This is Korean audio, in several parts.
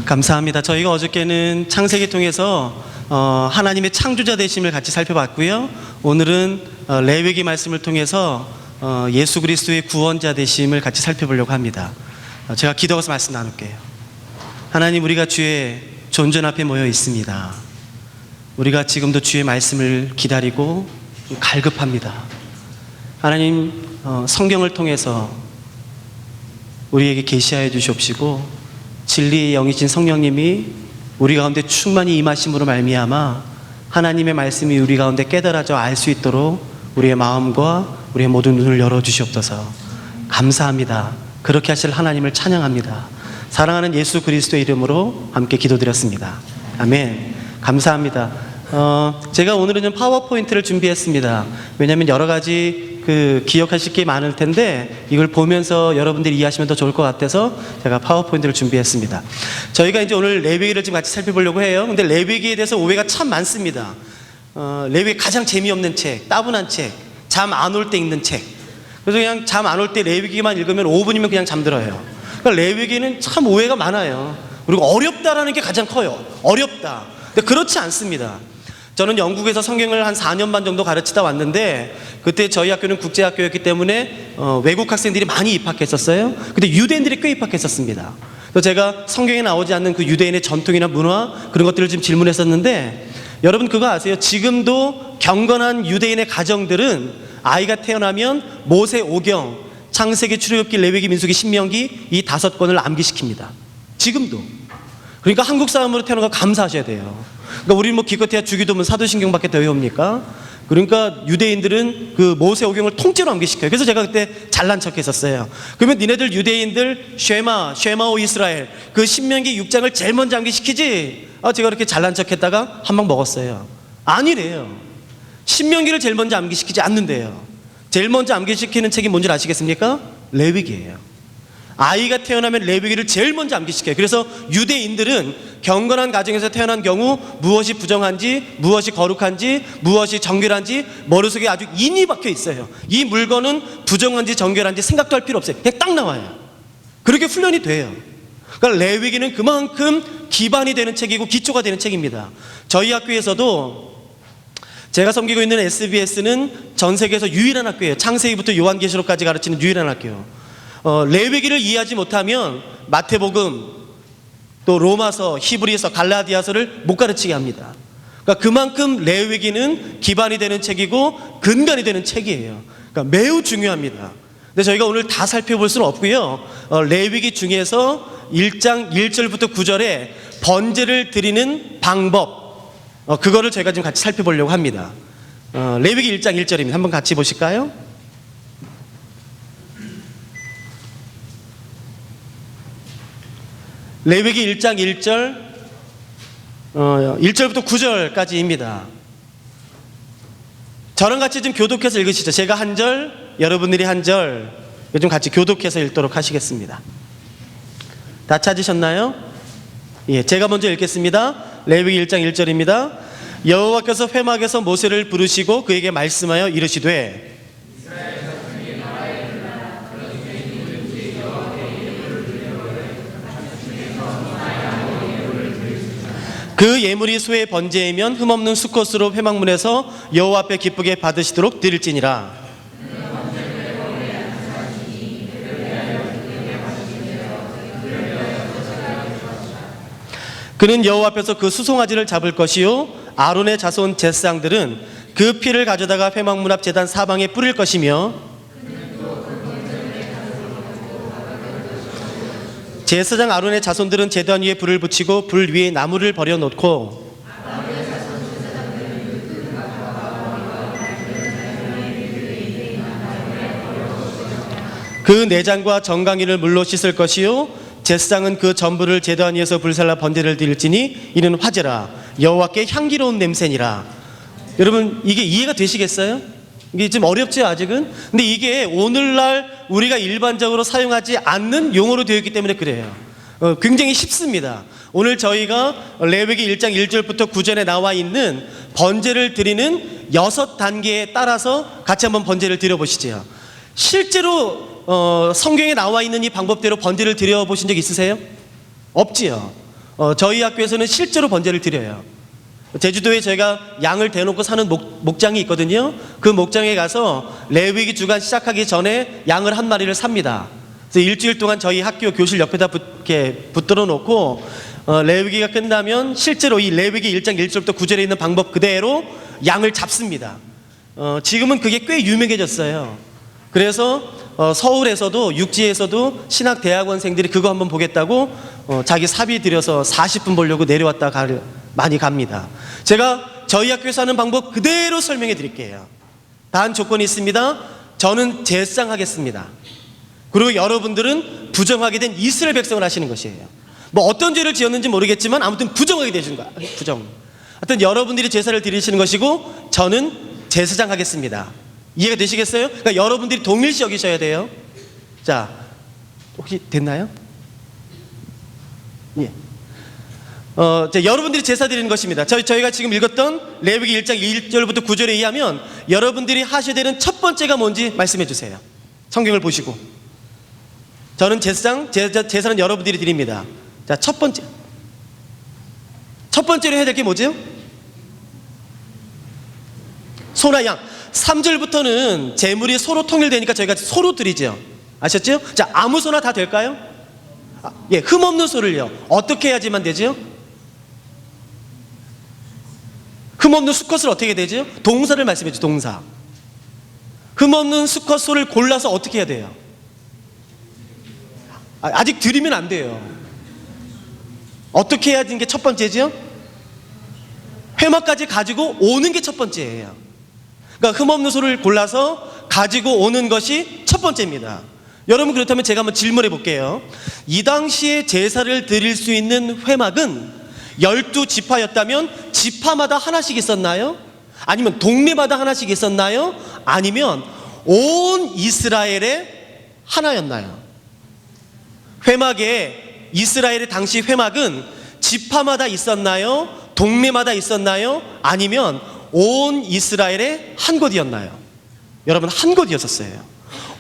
감사합니다. 저희가 어저께는 창세기 통해서 하나님의 창조자 되심을 같이 살펴봤고요. 오늘은 레위기 말씀을 통해서 예수 그리스도의 구원자 되심을 같이 살펴보려고 합니다. 제가 기도해서 말씀 나눌게요. 하나님, 우리가 주의 존전 앞에 모여 있습니다. 우리가 지금도 주의 말씀을 기다리고 갈급합니다. 하나님, 성경을 통해서 우리에게 계시하여 주시옵시고 진리의 영이신 성령님이 우리 가운데 충만히 임하심으로 말미암아 하나님의 말씀이 우리 가운데 깨달아져 알 수 있도록 우리의 마음과 우리의 모든 눈을 열어주시옵소서. 감사합니다. 그렇게 하실 하나님을 찬양합니다. 사랑하는 예수 그리스도의 이름으로 함께 기도드렸습니다. 아멘. 감사합니다. 제가 오늘은 좀 파워포인트를 준비했습니다. 왜냐하면 여러 가지 기억하실 게 많을 텐데 이걸 보면서 여러분들이 이해하시면 더 좋을 것 같아서 제가 파워포인트를 준비했습니다. 저희가 이제 오늘 레위기를 지금 같이 살펴보려고 해요. 근데 레위기에 대해서 오해가 참 많습니다. 레위기 가장 재미없는 책, 따분한 책, 잠 안 올 때 읽는 책. 그래서 그냥 잠 안 올 때 레위기만 읽으면 5분이면 그냥 잠들어요. 그러니까 레위기는 참 오해가 많아요. 그리고 어렵다라는 게 가장 커요. 어렵다. 근데 그렇지 않습니다. 저는 영국에서 성경을 한 4년 반 정도 가르치다 왔는데 그때 저희 학교는 국제학교였기 때문에 외국 학생들이 많이 입학했었어요. 근데 유대인들이 꽤 입학했었습니다. 그래서 제가 성경에 나오지 않는 그 유대인의 전통이나 문화 그런 것들을 좀 질문했었는데 여러분 그거 아세요? 지금도 경건한 유대인의 가정들은 아이가 태어나면 모세 오경, 창세기, 출애굽기, 레위기, 민수기, 신명기 이 5권을 암기시킵니다. 지금도. 그러니까 한국 사람으로 태어난 거 감사하셔야 돼요. 그러니까 우리 뭐 기껏해야 주기도문, 사도신경밖에 더 외웁니까? 그러니까 유대인들은 그 모세오경을 통째로 암기시켜요. 그래서 제가 그때 잘난 척했었어요. 그러면 니네들 유대인들 쉐마오 이스라엘 그 신명기 6장을 제일 먼저 암기시키지? 제가 그렇게 잘난 척했다가 한 방 먹었어요. 아니래요. 신명기를 제일 먼저 암기시키지 않는데요. 제일 먼저 암기시키는 책이 뭔지 아시겠습니까? 레위기예요. 아이가 태어나면 레위기를 제일 먼저 암기시켜요. 그래서 유대인들은 경건한 가정에서 태어난 경우 무엇이 부정한지, 무엇이 거룩한지, 무엇이 정결한지 머릿속에 아주 인이 박혀 있어요. 이 물건은 부정한지 정결한지 생각도 할 필요 없어요. 그냥 딱 나와요. 그렇게 훈련이 돼요. 그러니까 레위기는 그만큼 기반이 되는 책이고 기초가 되는 책입니다. 저희 학교에서도 제가 섬기고 있는 SBS는 전 세계에서 유일한 학교예요. 창세기부터 요한계시록까지 가르치는 유일한 학교예요. 레위기를 이해하지 못하면 마태복음, 또 로마서, 히브리서, 갈라디아서를 못 가르치게 합니다. 그러니까 그만큼 레위기는 기반이 되는 책이고 근간이 되는 책이에요. 그러니까 매우 중요합니다. 근데 저희가 오늘 다 살펴볼 수는 없고요. 레위기 중에서 1장 1절부터 9절에 번제를 드리는 방법, 그거를 저희가 지금 같이 살펴보려고 합니다. 레위기 1장 1절입니다. 한번 같이 보실까요? 레위기 1장 1절 1절부터 9절까지입니다. 저랑 같이 좀 교독해서 읽으시죠. 제가 한 절, 여러분들이 한 절, 좀 같이 교독해서 읽도록 하시겠습니다. 다 찾으셨나요? 예, 제가 먼저 읽겠습니다. 레위기 1장 1절입니다. 여호와께서 회막에서 모세를 부르시고 그에게 말씀하여 이르시되 그 예물이 소의 번제이면 흠없는 수컷으로 회막문에서 여호와 앞에 기쁘게 받으시도록 드릴지니라. 그는 여호와 앞에서 그 수송아지를 잡을 것이요 아론의 자손 제사장들은 그 피를 가져다가 회막문 앞 제단 사방에 뿌릴 것이며 제사장 아론의 자손들은 제단 위에 불을 붙이고 불 위에 나무를 버려놓고 그 내장과 정강이를 물로 씻을 것이요 제사장은 그 전부를 제단 위에서 불살라 번제를 드릴지니 이는 화제라 여호와께 향기로운 냄새니라. 여러분 이게 이해가 되시겠어요? 이게 좀 어렵죠 아직은? 근데 이게 오늘날 우리가 일반적으로 사용하지 않는 용어로 되어 있기 때문에 그래요. 굉장히 쉽습니다. 오늘 저희가 레위기 1장 1절부터 9절에 나와 있는 번제를 드리는 6단계에 따라서 같이 한번 번제를 드려보시죠. 실제로 성경에 나와 있는 이 방법대로 번제를 드려보신 적 있으세요? 없지요. 저희 학교에서는 실제로 번제를 드려요. 제주도에 저희가 양을 대놓고 사는 목장이 있거든요. 그 목장에 가서 레위기 주간 시작하기 전에 양을 한 마리를 삽니다. 그래서 일주일 동안 저희 학교 교실 옆에다 이렇게 붙들어 놓고 레위기가 끝나면 실제로 이 레위기 1장 1절부터 9절에 있는 방법 그대로 양을 잡습니다. 지금은 그게 꽤 유명해졌어요. 그래서 서울에서도 육지에서도 신학대학원생들이 그거 한번 보겠다고 자기 사비 들여서 40분 보려고 내려왔다 많이 갑니다. 제가 저희 학교에서 하는 방법 그대로 설명해 드릴게요. 단 조건이 있습니다. 저는 제사장하겠습니다. 그리고 여러분들은 부정하게 된 이스라엘 백성을 하시는 것이에요. 뭐 어떤 죄를 지었는지 모르겠지만 아무튼 부정하게 되시는 거야. 부정. 하여튼 여러분들이 제사를 드리시는 것이고 저는 제사장 하겠습니다. 이해가 되시겠어요? 그러니까 여러분들이 동일시 여기셔야 돼요. 자, 혹시 됐나요? 예. 여러분들이 제사 드리는 것입니다. 저희가 지금 읽었던 레위기 1장 1절부터 9절에 의하면 여러분들이 하셔야 되는 첫 번째가 뭔지 말씀해 주세요. 성경을 보시고. 저는 제사는 여러분들이 드립니다. 자, 첫 번째로 해야 될 게 뭐죠? 소나 양. 3절부터는 제물이 소로 통일되니까 저희가 소로 드리죠. 아셨죠? 자, 아무 소나 다 될까요? 예, 흠없는 소를요. 어떻게 해야지만 되죠? 흠없는 수컷을 어떻게 해야 되죠? 동사를 말씀해 주죠. 동사. 흠없는 수컷 소를 골라서 어떻게 해야 돼요? 아직 드리면 안 돼요. 어떻게 해야 되는 게 첫 번째죠? 회막까지 가지고 오는 게 첫 번째예요. 그러니까 흠없는 소를 골라서 가지고 오는 것이 첫 번째입니다. 여러분, 그렇다면 제가 한번 질문해 볼게요. 이 당시에 제사를 드릴 수 있는 회막은 12지파였다면 지파마다 하나씩 있었나요? 아니면 동네마다 하나씩 있었나요? 아니면 온 이스라엘의 하나였나요? 회막에, 이스라엘의 당시 회막은 지파마다 있었나요? 동네마다 있었나요? 아니면 온 이스라엘의 한 곳이었나요? 여러분, 한 곳이었었어요.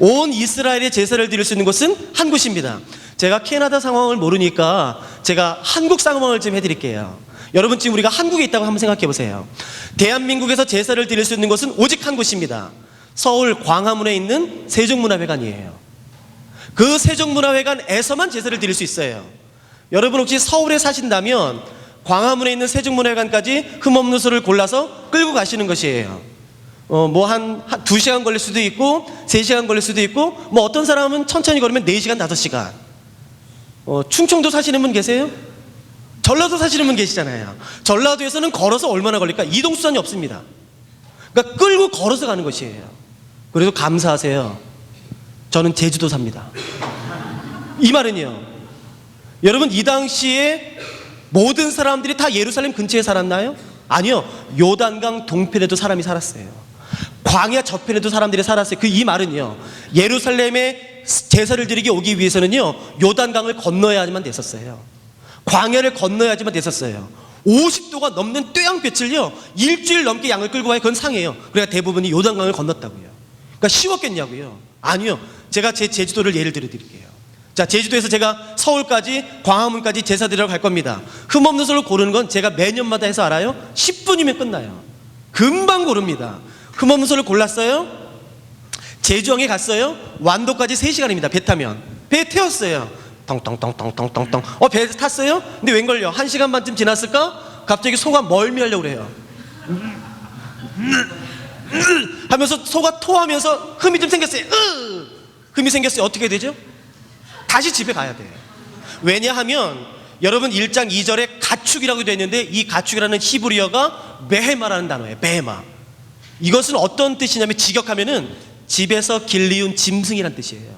온 이스라엘의 제사를 드릴 수 있는 곳은 한 곳입니다. 제가 캐나다 상황을 모르니까 제가 한국 상황을 좀 해드릴게요. 여러분, 지금 우리가 한국에 있다고 한번 생각해 보세요. 대한민국에서 제사를 드릴 수 있는 곳은 오직 한 곳입니다. 서울 광화문에 있는 세종문화회관이에요. 그 세종문화회관에서만 제사를 드릴 수 있어요. 여러분, 혹시 서울에 사신다면 광화문에 있는 세종문화회관까지 흠없는 소를 골라서 끌고 가시는 것이에요. 뭐 한 2시간 걸릴 수도 있고 3시간 걸릴 수도 있고, 뭐 어떤 사람은 천천히 걸으면 4시간 5시간. 충청도 사시는 분 계세요? 전라도 사시는 분 계시잖아요. 전라도에서는 걸어서 얼마나 걸릴까? 이동수단이 없습니다. 그러니까 끌고 걸어서 가는 것이에요. 그래도 감사하세요. 저는 제주도 삽니다. 이 말은요, 여러분, 이 당시에 모든 사람들이 다 예루살렘 근처에 살았나요? 아니요. 요단강 동편에도 사람이 살았어요. 광야 저편에도 사람들이 살았어요. 이 말은요, 예루살렘에 제사를 드리기 오기 위해서는요, 요단강을 건너야지만 됐었어요. 광야를 건너야지만 됐었어요. 50도가 넘는 뙤양볕을요 일주일 넘게 양을 끌고 와야 그건 상해요. 그러니까 대부분이 요단강을 건넜다고요. 그러니까 쉬웠겠냐고요? 아니요. 제가 제 제주도를 예를 들어 드릴게요. 자, 제주도에서 제가 서울까지, 광화문까지 제사 드리러 갈 겁니다. 흠없는 소를 고르는 건 제가 매년마다 해서 알아요? 10분이면 끝나요. 금방 고릅니다. 흠없는 소를 골랐어요. 제주항에 갔어요. 완도까지 3시간입니다. 배 타면. 배 태웠어요. 텅텅텅텅텅텅텅. 배 탔어요? 근데 웬걸요? 1시간 반쯤 지났을까? 갑자기 소가 멀미하려고 그래요. 하면서 소가 토하면서 흠이 좀 생겼어요. 흠이 생겼어요. 어떻게 되죠? 다시 집에 가야 돼요. 왜냐하면 여러분, 1장 2절에 가축이라고 되어 있는데 이 가축이라는 히브리어가 베헤마라는 단어예요. 베헤마. 이것은 어떤 뜻이냐면, 직역하면은 집에서 길리운 짐승이란 뜻이에요.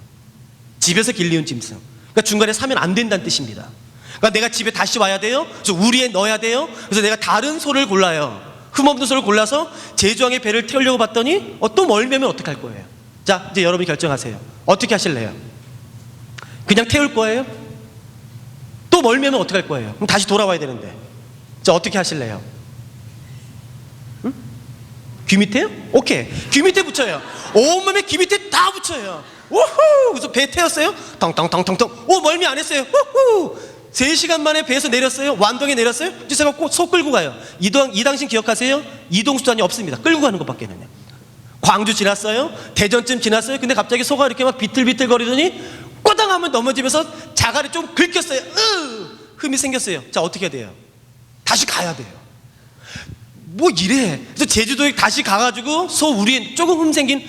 집에서 길리운 짐승. 그러니까 중간에 사면 안 된다는 뜻입니다. 그러니까 내가 집에 다시 와야 돼요. 그래서 우리에 넣어야 돼요. 그래서 내가 다른 소를 골라요. 흠없는 소를 골라서 제주항에 배를 태우려고 봤더니 또 멀미하면 어떡할 거예요? 자, 이제 여러분이 결정하세요. 어떻게 하실래요? 그냥 태울 거예요? 또 멀미하면 어떡할 거예요? 그럼 다시 돌아와야 되는데. 자, 어떻게 하실래요? 응? 귀 밑에요? 오케이. 귀 밑에 붙여요. 온몸에 귀 밑에 다 붙여요. 우후! 그래서 배 태웠어요? 텅텅텅텅텅. 멀미 안 했어요. 우후! 3시간 만에 배에서 내렸어요. 완도에 내렸어요. 제가 소 끌고 가요. 이 당시 기억하세요? 이동수단이 없습니다. 끌고 가는 것밖에는요. 광주 지났어요. 대전쯤 지났어요. 근데 갑자기 소가 이렇게 막 비틀비틀 거리더니 꼬당 하면 넘어지면서 자갈이 좀 긁혔어요. 흠이 생겼어요. 자, 어떻게 해야 돼요? 다시 가야 돼요. 뭐 이래. 그래서 제주도에 다시 가가지고 소 우리에 조금 흠 생긴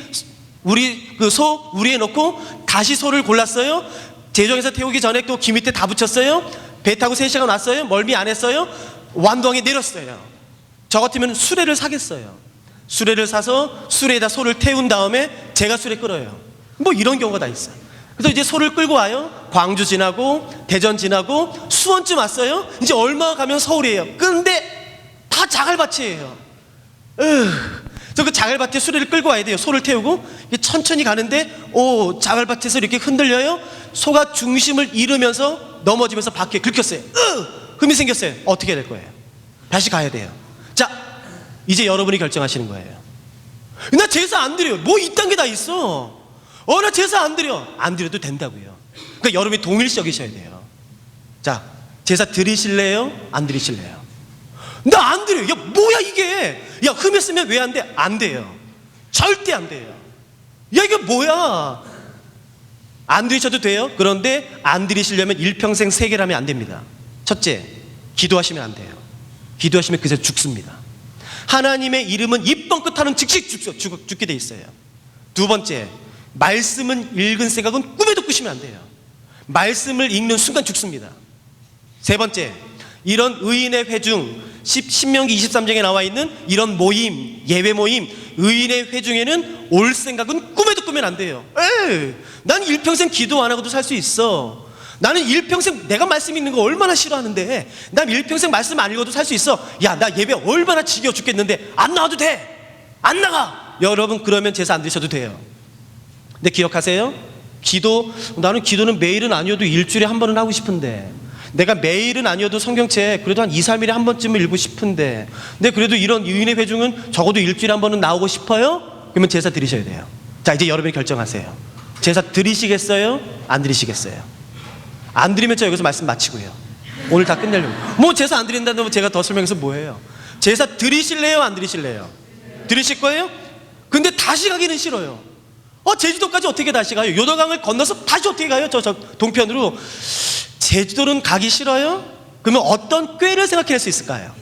소 우리에 넣고 다시 소를 골랐어요. 제주항에서 태우기 전에 또 기 밑에 다 붙였어요. 배 타고 3시간 왔어요. 멀미 안 했어요. 완도항에 내렸어요. 저 같으면 수레를 사겠어요. 수레를 사서 수레에다 소를 태운 다음에 제가 수레 끌어요. 뭐 이런 경우가 다 있어요. 그래서 이제 소를 끌고 와요. 광주 지나고 대전 지나고 수원쯤 왔어요. 이제 얼마 가면 서울이에요. 그런데 다 자갈밭이에요. 그래서 그 자갈밭에 수레를 끌고 와야 돼요. 소를 태우고 천천히 가는데 자갈밭에서 이렇게 흔들려요. 소가 중심을 잃으면서 넘어지면서 바퀴에 긁혔어요. 흠이 생겼어요. 어떻게 될 거예요? 다시 가야 돼요. 자, 이제 여러분이 결정하시는 거예요. 나 제사 안 드려요. 뭐 이딴 게 다 있어. 나 제사 안 드려. 안 드려도 된다고요. 그러니까 여러분이 동일시여기셔야 돼요. 자, 제사 드리실래요? 안 드리실래요? 나 안 드려요. 야, 뭐야 이게? 야, 흠했으면 왜 안 돼? 안 돼요. 절대 안 돼요. 야, 이게 뭐야? 안 드리셔도 돼요. 그런데 안 드리시려면 일평생 세계를 하면 안 됩니다. 첫째, 기도하시면 안 돼요. 기도하시면 그새 죽습니다. 하나님의 이름은 입 뻥끗하는 즉시 죽게 돼 있어요. 두 번째, 말씀은 읽은 생각은 꿈에도 꾸시면 안 돼요. 말씀을 읽는 순간 죽습니다. 세 번째, 이런 의인의 회중, 신명기 23장에 나와 있는 이런 모임, 예배 모임, 의인의 회중에는 올 생각은 꿈에도 꾸면 안 돼요. 난 일평생 기도 안 하고도 살 수 있어. 나는 일평생 내가 말씀 읽는 거 얼마나 싫어하는데, 난 일평생 말씀 안 읽어도 살 수 있어. 야, 나 예배 얼마나 지겨워 죽겠는데 안 나와도 돼. 안 나가. 여러분, 그러면 제사 안 드셔도 돼요. 근데 기억하세요? 나는 기도는 매일은 아니어도 일주일에 한 번은 하고 싶은데, 내가 매일은 아니어도 성경책 그래도 한 2, 3일에 한 번쯤은 읽고 싶은데, 근데 그래도 이런 유인의 회중은 적어도 일주일에 한 번은 나오고 싶어요? 그러면 제사 드리셔야 돼요. 자, 이제 여러분이 결정하세요. 제사 드리시겠어요? 안 드리시겠어요? 안 드리면 저 여기서 말씀 마치고요. 오늘 다 끝내려고. 뭐 제사 안 드린다는데 제가 더 설명해서 뭐예요? 제사 드리실래요? 안 드리실래요? 드리실 거예요? 근데 다시 가기는 싫어요. 제주도까지 어떻게 다시 가요? 요단강을 건너서 다시 어떻게 가요? 저 동편으로. 제주도는 가기 싫어요? 그러면 어떤 꾀를 생각해낼 수 있을까요?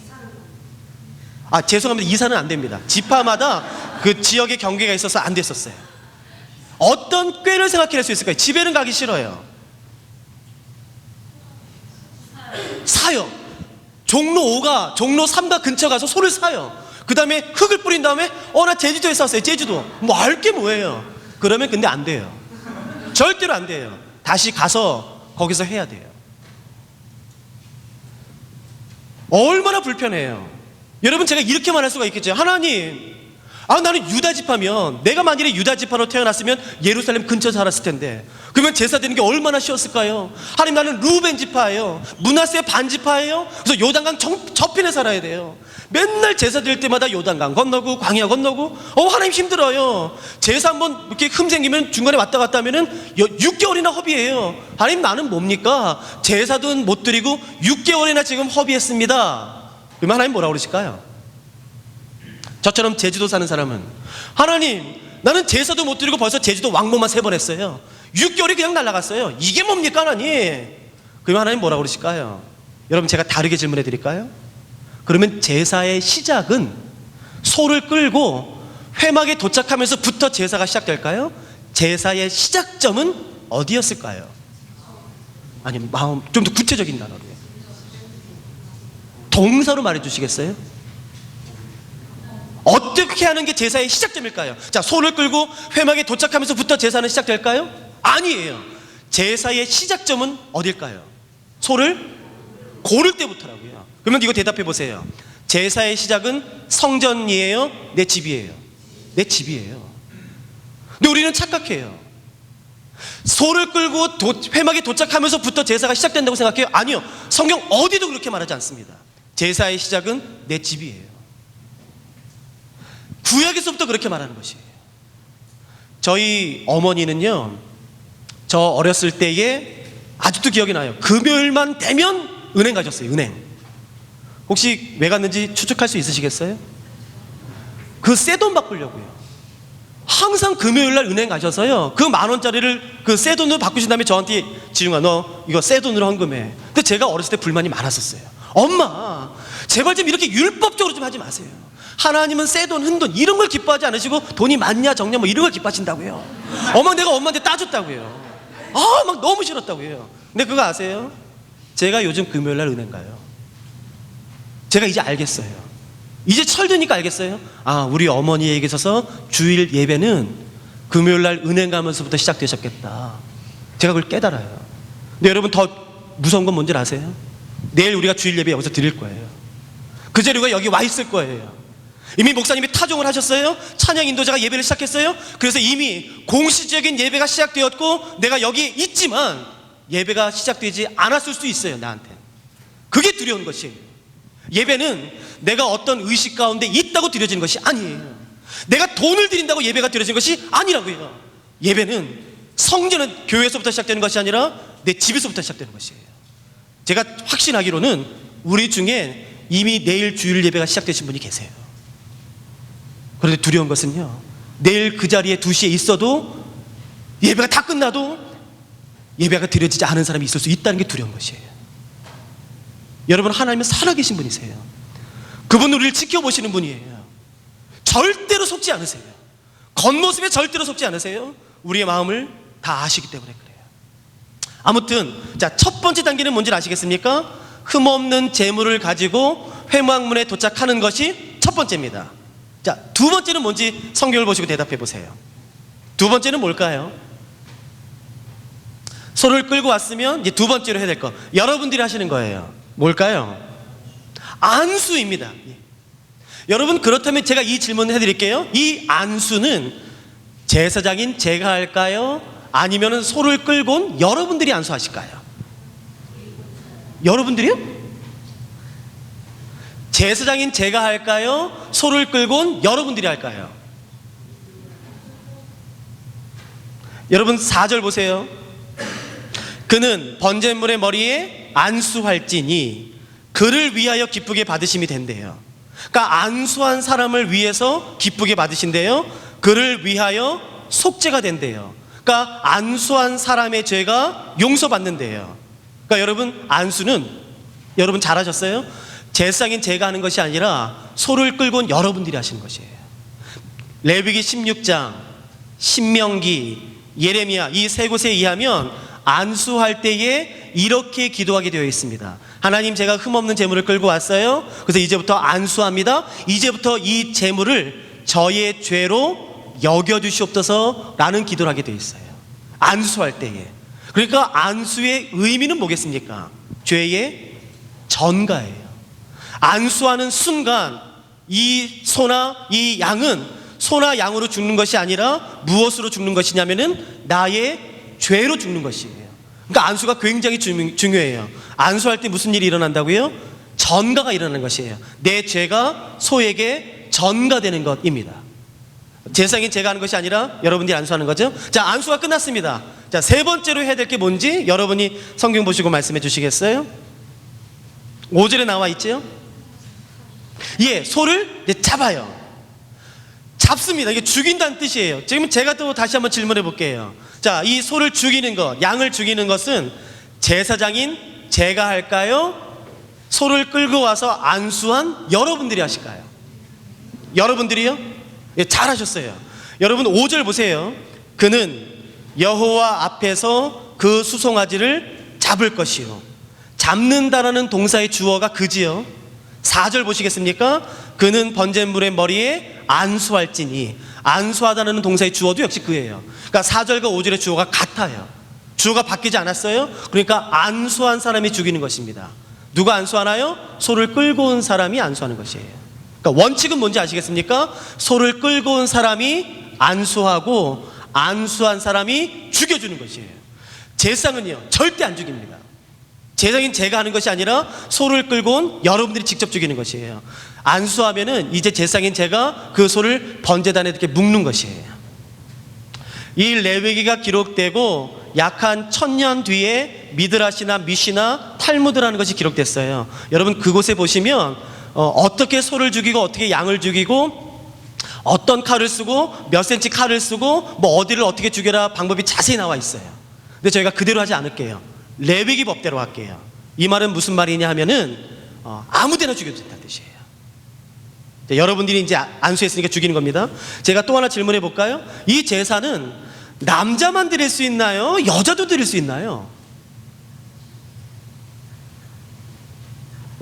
죄송합니다. 이사는 안 됩니다. 지파마다 그 지역의 경계가 있어서 안 됐었어요. 어떤 꾀를 생각해낼 수 있을까요? 집에는 가기 싫어요. 사요. 종로 5가 종로 3가 근처 가서 소를 사요. 그 다음에 흙을 뿌린 다음에 나 제주도에 샀어요. 제주도. 뭐 알 게 뭐예요? 그러면 근데 안 돼요. 절대로 안 돼요. 다시 가서 거기서 해야 돼요. 얼마나 불편해요. 여러분, 제가 이렇게 말할 수가 있겠죠. 하나님, 나는 유다 지파면, 내가 만일에 유다 지파로 태어났으면 예루살렘 근처 살았을 텐데, 그러면 제사 드리는 게 얼마나 쉬웠을까요? 하나님, 나는 루벤 지파예요. 므낫세 반 지파예요. 그래서 요단강 저편에 살아야 돼요. 맨날 제사 드릴 때마다 요단강 건너고 광야 건너고, 하나님 힘들어요. 제사 한번 이렇게 흠 생기면 중간에 왔다 갔다 하면은 6개월이나 허비해요. 하나님, 나는 뭡니까? 제사도 못 드리고 6개월이나 지금 허비했습니다. 그러면 하나님 뭐라고 그러실까요? 저처럼 제주도 사는 사람은, 하나님, 나는 제사도 못 드리고 벌써 제주도 왕복만 3번 했어요. 6개월이 그냥 날아갔어요. 이게 뭡니까, 하나님? 그러면 하나님 뭐라고 그러실까요? 여러분, 제가 다르게 질문해 드릴까요? 그러면 제사의 시작은 소를 끌고 회막에 도착하면서부터 제사가 시작될까요? 제사의 시작점은 어디였을까요? 아니, 좀 더 구체적인 단어로 동사로 말해 주시겠어요? 어떻게 하는 게 제사의 시작점일까요? 자, 소를 끌고 회막에 도착하면서부터 제사는 시작될까요? 아니에요. 제사의 시작점은 어딜까요? 소를 고를 때부터라고요. 그러면 이거 대답해 보세요. 제사의 시작은 성전이에요? 내 집이에요? 내 집이에요. 근데 우리는 착각해요. 소를 끌고 회막에 도착하면서부터 제사가 시작된다고 생각해요? 아니요. 성경 어디도 그렇게 말하지 않습니다. 제사의 시작은 내 집이에요. 구약에서부터 그렇게 말하는 것이에요. 저희 어머니는요, 저 어렸을 때에 아직도 기억이 나요. 금요일만 되면 은행 가셨어요. 은행. 혹시 왜 갔는지 추측할 수 있으시겠어요? 그 새 돈 바꾸려고요. 항상 금요일날 은행 가셔서요, 그 10,000원짜리를 그 새 돈으로 바꾸신 다음에 저한테, 지웅아 너 이거 새 돈으로 헌금해. 근데 제가 어렸을 때 불만이 많았었어요. 엄마 제발 좀 이렇게 율법적으로 좀 하지 마세요. 하나님은 새 돈, 흔돈 이런 걸 기뻐하지 않으시고 돈이 많냐 적냐 뭐 이런 걸 기뻐하신다고요. 내가 엄마한테 따졌다고요. 막 너무 싫었다고요. 근데 그거 아세요? 제가 요즘 금요일날 은행 가요. 제가 이제 알겠어요. 이제 철드니까 알겠어요. 우리 어머니에게 있어서 주일 예배는 금요일날 은행 가면서부터 시작되셨겠다. 제가 그걸 깨달아요. 근데 여러분 더 무서운 건 뭔지 아세요? 내일 우리가 주일 예배 여기서 드릴 거예요. 그 자리가 여기 와 있을 거예요. 이미 목사님이 타종을 하셨어요. 찬양 인도자가 예배를 시작했어요. 그래서 이미 공식적인 예배가 시작되었고 내가 여기 있지만 예배가 시작되지 않았을 수 있어요. 나한테. 그게 두려운 것이에요. 예배는 내가 어떤 의식 가운데 있다고 드려지는 것이 아니에요. 내가 돈을 드린다고 예배가 드려지는 것이 아니라고요. 예배는, 성전은 교회에서부터 시작되는 것이 아니라 내 집에서부터 시작되는 것이에요. 제가 확신하기로는 우리 중에 이미 내일 주일 예배가 시작되신 분이 계세요. 그런데 두려운 것은요, 내일 그 자리에 2시에 있어도 예배가 다 끝나도 예배가 드려지지 않은 사람이 있을 수 있다는 게 두려운 것이에요. 여러분, 하나님은 살아계신 분이세요. 그분은 우리를 지켜보시는 분이에요. 절대로 속지 않으세요. 겉모습에 절대로 속지 않으세요. 우리의 마음을 다 아시기 때문에 그래요. 아무튼 자, 첫 번째 단계는 뭔지 아시겠습니까? 흠없는 재물을 가지고 회막문에 도착하는 것이 첫 번째입니다. 자, 두 번째는 뭔지 성경을 보시고 대답해 보세요. 두 번째는 뭘까요? 소를 끌고 왔으면 이제 두 번째로 해야 될 거, 여러분들이 하시는 거예요. 뭘까요? 안수입니다. 여러분, 그렇다면 제가 이 질문을 해드릴게요. 이 안수는 제사장인 제가 할까요? 아니면 소를 끌고 온 여러분들이 안수하실까요? 여러분들이요? 제사장인 제가 할까요? 소를 끌고 온 여러분들이 할까요? 여러분 4절 보세요. 그는 번제물의 머리에 안수할지니 그를 위하여 기쁘게 받으심이 된대요. 그러니까 안수한 사람을 위해서 기쁘게 받으신대요. 그를 위하여 속죄가 된대요. 그러니까 안수한 사람의 죄가 용서받는대요. 그러니까 여러분, 안수는 여러분 잘하셨어요? 제사장인 제가 하는 것이 아니라 소를 끌고 온 여러분들이 하시는 것이에요. 레위기 16장, 신명기, 예레미야 이 세 곳에 의하면 안수할 때에 이렇게 기도하게 되어 있습니다. 하나님, 제가 흠없는 제물을 끌고 왔어요. 그래서 이제부터 안수합니다. 이제부터 이 제물을 저의 죄로 여겨주시옵소서 라는 기도를 하게 되어 있어요. 안수할 때에. 그러니까 안수의 의미는 뭐겠습니까? 죄의 전가예요. 안수하는 순간 이 소나 이 양은 소나 양으로 죽는 것이 아니라 무엇으로 죽는 것이냐면은 나의 죄로 죽는 것이에요. 그러니까 안수가 굉장히 중요해요. 안수할 때 무슨 일이 일어난다고요? 전가가 일어나는 것이에요. 내 죄가 소에게 전가되는 것입니다. 제사장인 제가 하는 것이 아니라 여러분들이 안수하는 거죠. 자, 안수가 끝났습니다. 자, 세 번째로 해야 될 게 뭔지 여러분이 성경 보시고 말씀해 주시겠어요? 5절에 나와 있죠? 예, 소를 이제 잡아요. 잡습니다. 이게 죽인다는 뜻이에요. 지금 제가 또 다시 한번 질문해 볼게요. 자, 이 소를 죽이는 것, 양을 죽이는 것은 제사장인 제가 할까요? 소를 끌고 와서 안수한 여러분들이 하실까요? 여러분들이요? 예, 잘하셨어요. 여러분 5절 보세요. 그는 여호와 앞에서 그 수송아지를 잡을 것이요. 잡는다라는 동사의 주어가 그지요. 4절 보시겠습니까? 그는 번제물의 머리에 안수할지니, 안수하다는 동사의 주어도 역시 그예요. 그러니까 4절과 5절의 주어가 같아요. 주어가 바뀌지 않았어요. 그러니까 안수한 사람이 죽이는 것입니다. 누가 안수하나요? 소를 끌고 온 사람이 안수하는 것이에요. 그러니까 원칙은 뭔지 아시겠습니까? 소를 끌고 온 사람이 안수하고 안수한 사람이 죽여주는 것이에요. 제사장은요 절대 안 죽입니다. 제사장인 제가 하는 것이 아니라 소를 끌고 온 여러분들이 직접 죽이는 것이에요. 안수하면은 이제 제사장인 제가 그 소를 번제단에 이렇게 묶는 것이에요. 이 레위기가 기록되고 약 한 1000년 뒤에 미드라시나 미시나 탈무드라는 것이 기록됐어요. 여러분 그곳에 보시면 어떻게 소를 죽이고 어떻게 양을 죽이고 어떤 칼을 쓰고 몇 센치 칼을 쓰고 뭐 어디를 어떻게 죽여라 방법이 자세히 나와 있어요. 근데 저희가 그대로 하지 않을게요. 레위기 법대로 할게요. 이 말은 무슨 말이냐 하면은 아무데나 죽여도 된다는 뜻이에요. 여러분들이 이제 안수했으니까 죽이는 겁니다. 제가 또 하나 질문해 볼까요? 이 제사는 남자만 드릴 수 있나요? 여자도 드릴 수 있나요?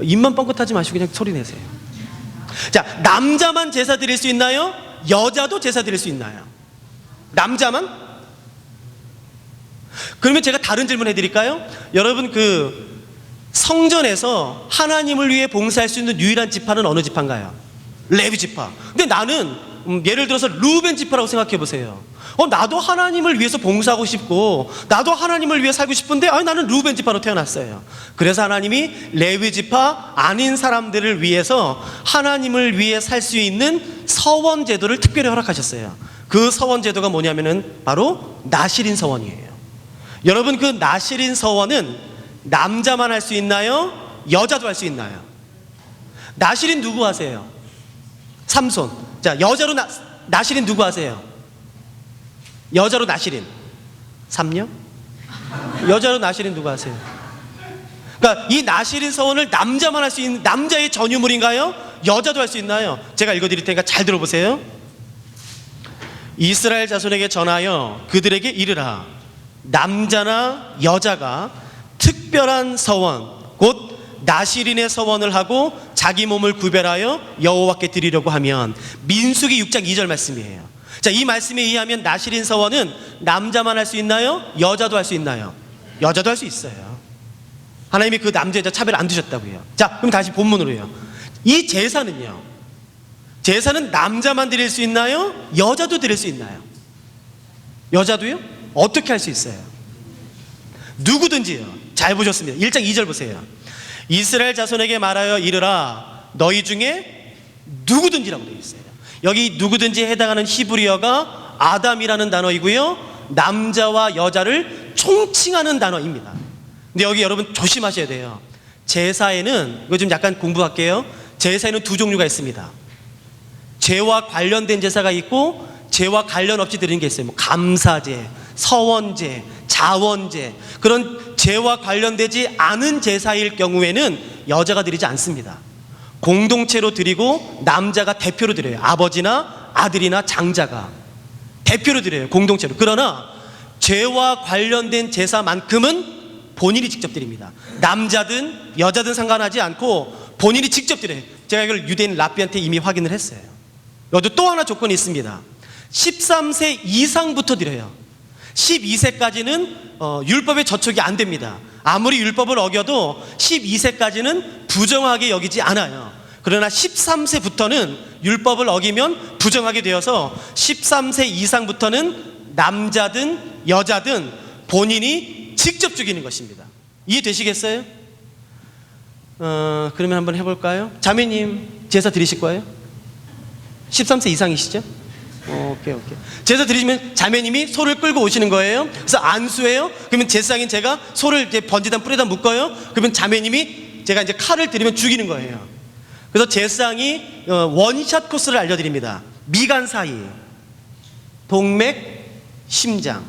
입만 뻥긋하지 마시고 그냥 소리 내세요. 자, 남자만 제사 드릴 수 있나요? 여자도 제사 드릴 수 있나요? 남자만? 그러면 제가 다른 질문 해드릴까요? 여러분 그 성전에서 하나님을 위해 봉사할 수 있는 유일한 지파는 어느 지파인가요? 레위 지파. 근데 나는 예를 들어서 루벤 지파라고 생각해 보세요. 나도 하나님을 위해서 봉사하고 싶고 나도 하나님을 위해 살고 싶은데 나는 루벤 지파로 태어났어요. 그래서 하나님이 레위 지파 아닌 사람들을 위해서 하나님을 위해 살 수 있는 서원 제도를 특별히 허락하셨어요. 그 서원 제도가 뭐냐면은 바로 나실인 서원이에요. 여러분 그 나실인 서원은 남자만 할 수 있나요? 여자도 할 수 있나요? 나실인 누구 하세요? 삼손. 자, 여자로 나실인 누구 하세요? 여자로 나실인 삼녀? 여자로 나실인 누구 하세요? 그러니까 이 나실인 서원을 남자만 할 수 있는 남자의 전유물인가요? 여자도 할 수 있나요? 제가 읽어드릴 테니까 잘 들어보세요. 이스라엘 자손에게 전하여 그들에게 이르라. 남자나 여자가 특별한 서원 곧 나실인의 서원을 하고 자기 몸을 구별하여 여호와께 드리려고 하면 민수기 6장 2절 말씀이에요. 자, 이 말씀에 의하면 나실인 서원은 남자만 할 수 있나요? 여자도 할 수 있나요? 여자도 할 수 있어요. 하나님이 그 남자 여자 차별 안 두셨다고요. 자, 그럼 다시 본문으로요. 이 제사는요, 제사는 남자만 드릴 수 있나요? 여자도 드릴 수 있나요? 여자도요? 어떻게 할 수 있어요? 누구든지요. 잘 보셨습니다. 1장 2절 보세요. 이스라엘 자손에게 말하여 이르라. 너희 중에 누구든지라고 되어 있어요. 여기 누구든지에 해당하는 히브리어가 아담이라는 단어이고요, 남자와 여자를 총칭하는 단어입니다. 근데 여기 여러분 조심하셔야 돼요. 제사에는, 이거 좀 약간 공부할게요. 제사에는 두 종류가 있습니다. 죄와 관련된 제사가 있고 죄와 관련 없이 드리는 게 있어요. 뭐 감사제, 서원제, 자원제, 그런 죄와 관련되지 않은 제사일 경우에는 여자가 드리지 않습니다. 공동체로 드리고 남자가 대표로 드려요. 아버지나 아들이나 장자가 대표로 드려요. 공동체로. 그러나 죄와 관련된 제사만큼은 본인이 직접 드립니다. 남자든 여자든 상관하지 않고 본인이 직접 드려요. 제가 이걸 유대인 랍비한테 이미 확인을 했어요. 여기도 또 하나 조건이 있습니다. 13세 이상부터 드려요. 12세까지는 율법의 저촉이 안 됩니다. 아무리 율법을 어겨도 12세까지는 부정하게 여기지 않아요. 그러나 13세부터는 율법을 어기면 부정하게 되어서 13세 이상부터는 남자든 여자든 본인이 직접 죽이는 것입니다. 이해되시겠어요? 그러면 한번 해볼까요? 자매님 제사 드리실 거예요? 13세 이상이시죠? 오케이. 제사 드리시면 자매님이 소를 끌고 오시는 거예요. 그래서 안수해요. 그러면 제사장인 제가 소를 이제 번지단 뿔에다 묶어요. 그러면 자매님이 제가 이제 칼을 드리면 죽이는 거예요. 그래서 제사장이 원샷 코스를 알려드립니다. 미간 사이, 동맥, 심장,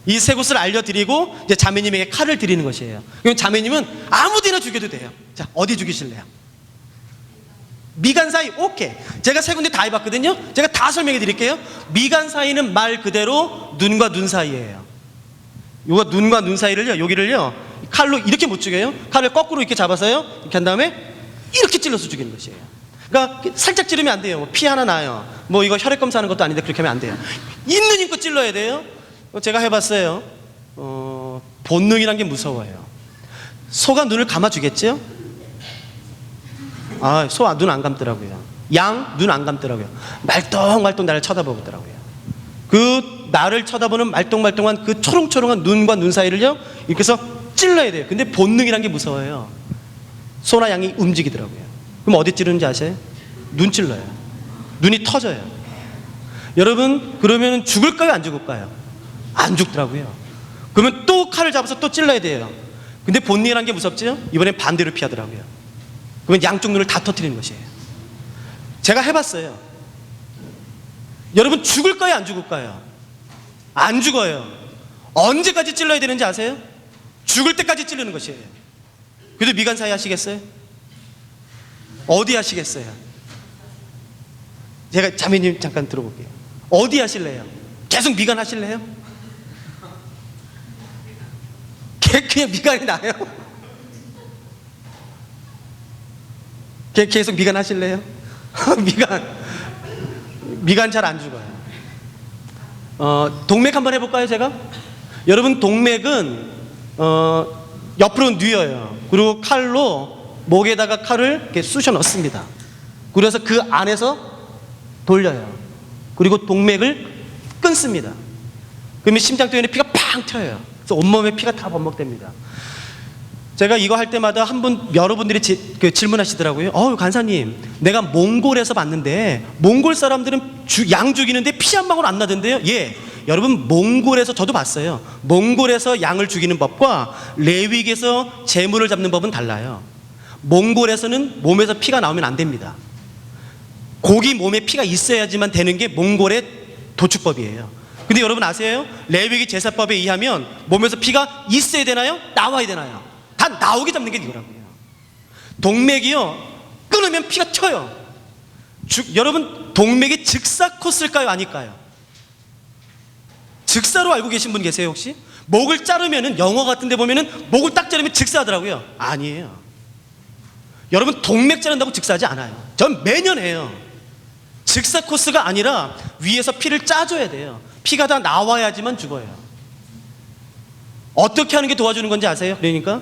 이 세 곳을 알려드리고 이제 자매님에게 칼을 드리는 것이에요. 그럼 자매님은 아무데나 죽여도 돼요. 자, 어디 죽이실래요? 미간 사이. 오케이. 제가 세 군데 다 해봤거든요. 제가 다 설명해 드릴게요. 미간 사이는 말 그대로 눈과 눈 사이예요. 요거 눈과 눈 사이를요, 여기를요 칼로 이렇게 못 죽여요. 칼을 거꾸로 이렇게 잡아서요, 이렇게 한 다음에 이렇게 찔러서 죽이는 것이에요. 그러니까 살짝 찌르면 안 돼요. 피 하나 나요. 뭐 이거 혈액 검사하는 것도 아닌데 그렇게 하면 안 돼요. 있는 힘껏 찔러야 돼요. 제가 해봤어요. 본능이란 게 무서워요. 소가 눈을 감아주겠죠? 소 눈 안 감더라고요. 양 눈 안 감더라고요. 말똥말똥 나를 쳐다보더라고요. 그 나를 쳐다보는 말똥말똥한 그 초롱초롱한 눈과 눈 사이를요 이렇게 해서 찔러야 돼요. 근데 본능이란 게 무서워요. 소나 양이 움직이더라고요. 그럼 어디 찌르는지 아세요? 눈 찔러요. 눈이 터져요. 여러분 그러면 죽을까요 안 죽을까요? 안 죽더라고요. 그러면 또 칼을 잡아서 또 찔러야 돼요. 근데 본능이라는 게 무섭죠? 이번엔 반대로 피하더라고요. 그러면 양쪽 눈을 다 터뜨리는 것이에요. 제가 해봤어요. 여러분 죽을까요? 안 죽을까요? 안 죽어요. 언제까지 찔러야 되는지 아세요? 죽을 때까지 찌르는 것이에요. 그래도 미간 사이 하시겠어요? 어디 하시겠어요? 제가 자매님 잠깐 들어볼게요. 어디 하실래요? 계속 미간 하실래요? 그냥 미간이 나요? 계속 미간 하실래요? 미간 잘 안 죽어요. 동맥 한번 해볼까요, 제가? 여러분, 동맥은 옆으로 뉘어요. 그리고 칼로 목에다가 칼을 이렇게 쑤셔 넣습니다. 그래서 그 안에서 돌려요. 그리고 동맥을 끊습니다. 그러면 심장도에 피가 팡 튀어요. 그래서 온몸에 피가 다 범벅됩니다. 제가 이거 할 때마다 여러분들이 질문하시더라고요. 간사님, 내가 몽골에서 봤는데 몽골 사람들은 양 죽이는데 피 한 방울 안 나던데요? 예, 여러분, 몽골에서 저도 봤어요. 몽골에서 양을 죽이는 법과 레위기에서 제물을 잡는 법은 달라요. 몽골에서는 몸에서 피가 나오면 안 됩니다. 고기 몸에 피가 있어야지만 되는 게 몽골의 도축법이에요. 근데 여러분 아세요? 레위기 제사법에 의하면 몸에서 피가 있어야 되나요? 나와야 되나요? 다 나오게 잡는 게 이거라고요. 동맥이요, 끊으면 피가 튀어요. 여러분, 동맥이 즉사 코스일까요? 아닐까요? 즉사로 알고 계신 분 계세요 혹시? 목을 자르면은, 영어 같은 데 보면은 목을 딱 자르면 즉사하더라고요. 아니에요. 여러분, 동맥 자른다고 즉사하지 않아요. 전 매년 해요. 즉사 코스가 아니라 위에서 피를 짜줘야 돼요. 피가 다 나와야지만 죽어요. 어떻게 하는 게 도와주는 건지 아세요? 그러니까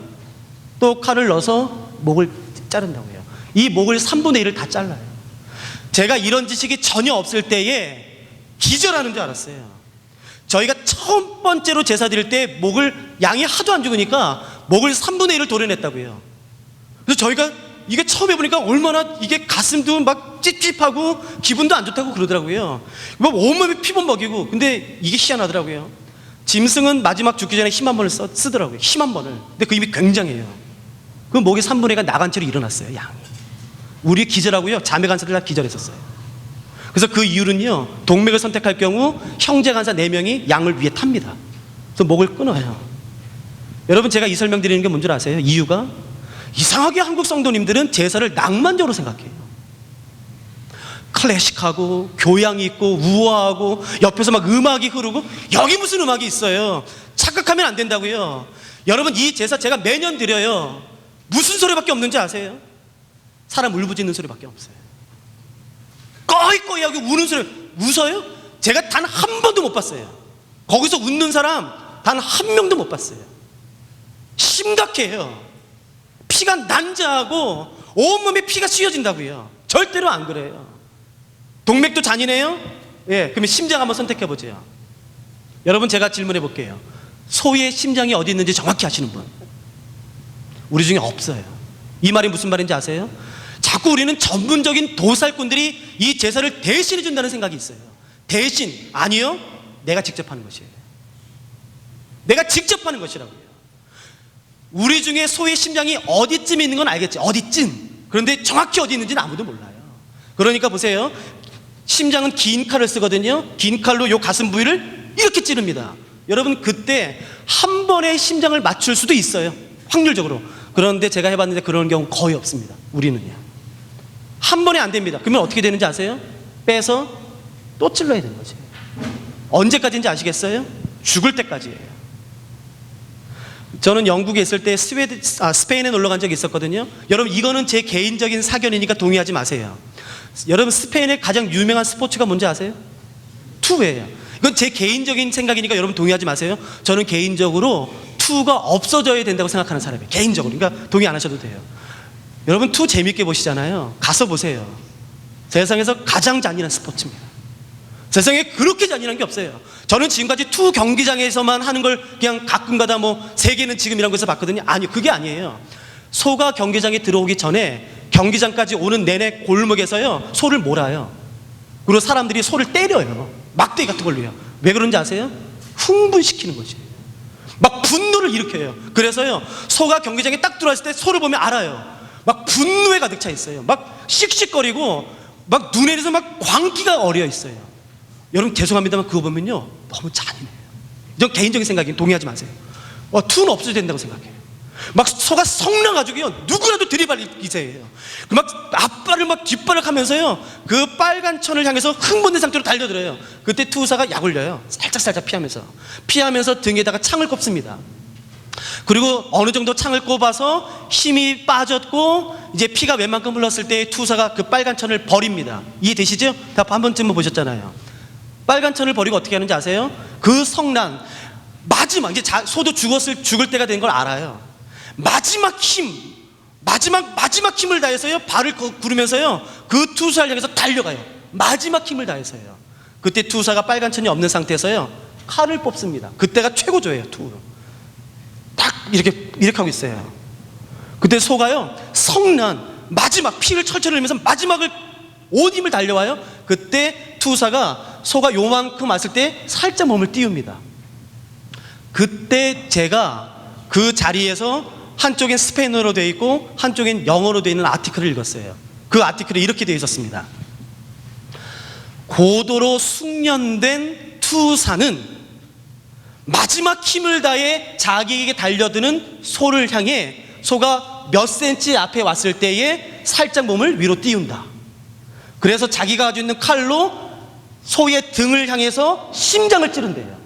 또 칼을 넣어서 목을 자른다고 해요. 이 목을 3분의 1을 다 잘라요. 제가 이런 지식이 전혀 없을 때에 기절하는 줄 알았어요. 저희가 첫 번째로 제사 드릴 때 양이 하도 안 죽으니까 목을 3분의 1을 도려냈다고요. 그래서 저희가 이게 처음 해보니까 얼마나 이게 가슴도 막 찝찝하고 기분도 안 좋다고 그러더라고요. 막 온몸에 피범벅이고. 근데 이게 희한하더라고요. 짐승은 마지막 죽기 전에 힘 한 번을 쓰더라고요. 힘 한 번을. 근데 그 힘이 굉장해요. 그 목의 3분의 1가 나간 채로 일어났어요, 양이. 우리 기절하고요, 자매 간사들 다 기절했었어요. 그래서 그 이유는요, 동맥을 선택할 경우 형제 간사 4명이 양을 위에 탑니다. 그래서 목을 끊어요. 여러분, 제가 이 설명 드리는 게 뭔지 아세요? 이유가 이상하게 한국 성도님들은 제사를 낭만적으로 생각해요. 클래식하고 교양이 있고 우아하고 옆에서 막 음악이 흐르고, 여기 무슨 음악이 있어요. 착각하면 안 된다고요. 여러분, 이 제사 제가 매년 드려요. 무슨 소리밖에 없는지 아세요? 사람 울부짖는 소리밖에 없어요. 꺼이꺼이 하고 우는 소리. 웃어요? 제가 단 한 번도 못 봤어요. 거기서 웃는 사람 단 한 명도 못 봤어요. 심각해요. 피가 난자하고 온몸에 피가 씌어진다고요. 절대로 안 그래요. 동맥도 잔인해요? 예, 그러면 심장 한번 선택해 보세요. 여러분, 제가 질문해 볼게요. 소의 심장이 어디 있는지 정확히 아시는 분? 우리 중에 없어요. 이 말이 무슨 말인지 아세요? 자꾸 우리는 전문적인 도살꾼들이 이 제사를 대신해 준다는 생각이 있어요. 대신, 아니요, 내가 직접 하는 것이에요. 내가 직접 하는 것이라고요. 우리 중에 소의 심장이 어디쯤에 있는 건 알겠지, 어디쯤. 그런데 정확히 어디 있는지는 아무도 몰라요. 그러니까 보세요, 심장은 긴 칼을 쓰거든요. 긴 칼로 요 가슴 부위를 이렇게 찌릅니다. 여러분, 그때 한 번에 심장을 맞출 수도 있어요, 확률적으로. 그런데 제가 해봤는데 그런 경우 거의 없습니다. 우리는요, 한 번에 안 됩니다. 그러면 어떻게 되는지 아세요? 빼서 또 찔러야 되는 거지. 언제까지인지 아시겠어요? 죽을 때까지예요. 저는 영국에 있을 때 스페인에 놀러 간 적이 있었거든요. 여러분, 이거는 제 개인적인 사견이니까 동의하지 마세요. 여러분, 스페인의 가장 유명한 스포츠가 뭔지 아세요? 투예요. 이건 제 개인적인 생각이니까 여러분 동의하지 마세요. 저는 개인적으로 투가 없어져야 된다고 생각하는 사람이에요. 개인적으로. 그러니까 동의 안 하셔도 돼요. 여러분, 투 재밌게 보시잖아요. 가서 보세요. 세상에서 가장 잔인한 스포츠입니다. 세상에 그렇게 잔인한 게 없어요. 저는 지금까지 투 경기장에서만 하는 걸 그냥 가끔가다 세계는 지금이라는 곳에서 봤거든요. 아니요, 그게 아니에요. 소가 경기장에 들어오기 전에 경기장까지 오는 내내 골목에서요, 소를 몰아요. 그리고 사람들이 소를 때려요. 막대기 같은 걸로요. 왜 그런지 아세요? 흥분시키는 거지. 막 분노를 일으켜요. 그래서요, 소가 경기장에 딱 들어왔을 때 소를 보면 알아요. 막 분노에 가득 차 있어요. 막 씩씩거리고 막 눈에서 막 광기가 어려 있어요. 여러분 죄송합니다만 그거 보면요 너무 잔인해요. 전 개인적인 생각에 동의하지 마세요. 투는 없어야 된다고 생각해요. 막 소가 성나가지고요 누구라도 들이받을 기세예요. 막 앞발을 막 뒷발을 하면서요 그 빨간 천을 향해서 흥분된 상태로 달려들어요. 그때 투사가 약 올려요. 살짝 피하면서 등에다가 창을 꼽습니다. 그리고 어느 정도 창을 꼽아서 힘이 빠졌고 이제 피가 웬만큼 흘렀을 때 투사가 그 빨간 천을 버립니다. 이해되시죠? 다 한 번쯤은 보셨잖아요. 빨간 천을 버리고 어떻게 하는지 아세요? 그 성난 마지막 이제 소도 죽을 때가 된 걸 알아요. 마지막 힘을 다해서요 발을 구르면서요 그 투사를 향해서 달려가요. 마지막 힘을 다해서요. 그때 투사가 빨간 천이 없는 상태에서요 칼을 뽑습니다. 그때가 최고조예요. 딱 이렇게 하고 있어요. 그때 소가요 성난 마지막 피를 철철 흘리면서 마지막을 온 힘을 달려와요. 그때 투사가 소가 요만큼 왔을 때 살짝 몸을 띄웁니다. 그때 제가 그 자리에서 한쪽엔 스페인어로 되어 있고 한쪽엔 영어로 되어 있는 아티클을 읽었어요. 그 아티클에 이렇게 되어 있었습니다. 고도로 숙련된 투사는 마지막 힘을 다해 자기에게 달려드는 소를 향해 소가 몇 센치 앞에 왔을 때에 살짝 몸을 위로 띄운다. 그래서 자기가 가지고 있는 칼로 소의 등을 향해서 심장을 찌른대요.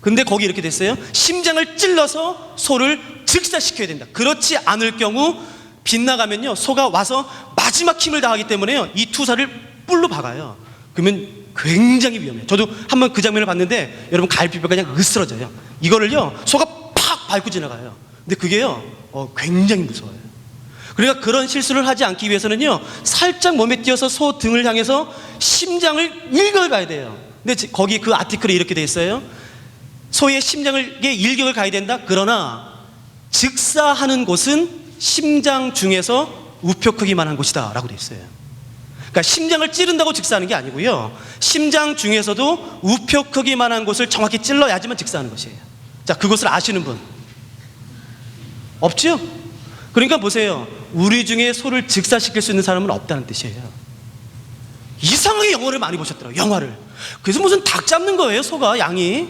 근데 거기 이렇게 됐어요. 심장을 찔러서 소를 즉사시켜야 된다. 그렇지 않을 경우 빗나가면요 소가 와서 마지막 힘을 다하기 때문에요 이 투사를 뿔로 박아요. 그러면 굉장히 위험해요. 저도 한번 그 장면을 봤는데 여러분 갈비뼈가 그냥 으스러져요. 이거를요 소가 팍 밟고 지나가요. 근데 그게요 굉장히 무서워요. 그러니까 그런 실수를 하지 않기 위해서는요 살짝 몸에 띄어서 소 등을 향해서 심장을 일격을 가야 돼요. 근데 거기 그 아티클에 이렇게 돼 있어요. 소의 심장을 일격을 가야 된다. 그러나 즉사하는 곳은 심장 중에서 우표 크기만 한 곳이다 라고 돼 있어요. 그러니까 심장을 찌른다고 즉사하는 게 아니고요 심장 중에서도 우표 크기만 한 곳을 정확히 찔러야지만 즉사하는 것이에요. 자, 그것을 아시는 분 없죠? 그러니까 보세요, 우리 중에 소를 즉사시킬 수 있는 사람은 없다는 뜻이에요. 이상하게 영화를 많이 보셨더라고요. 영화를. 그래서 무슨 닭 잡는 거예요 소가 양이.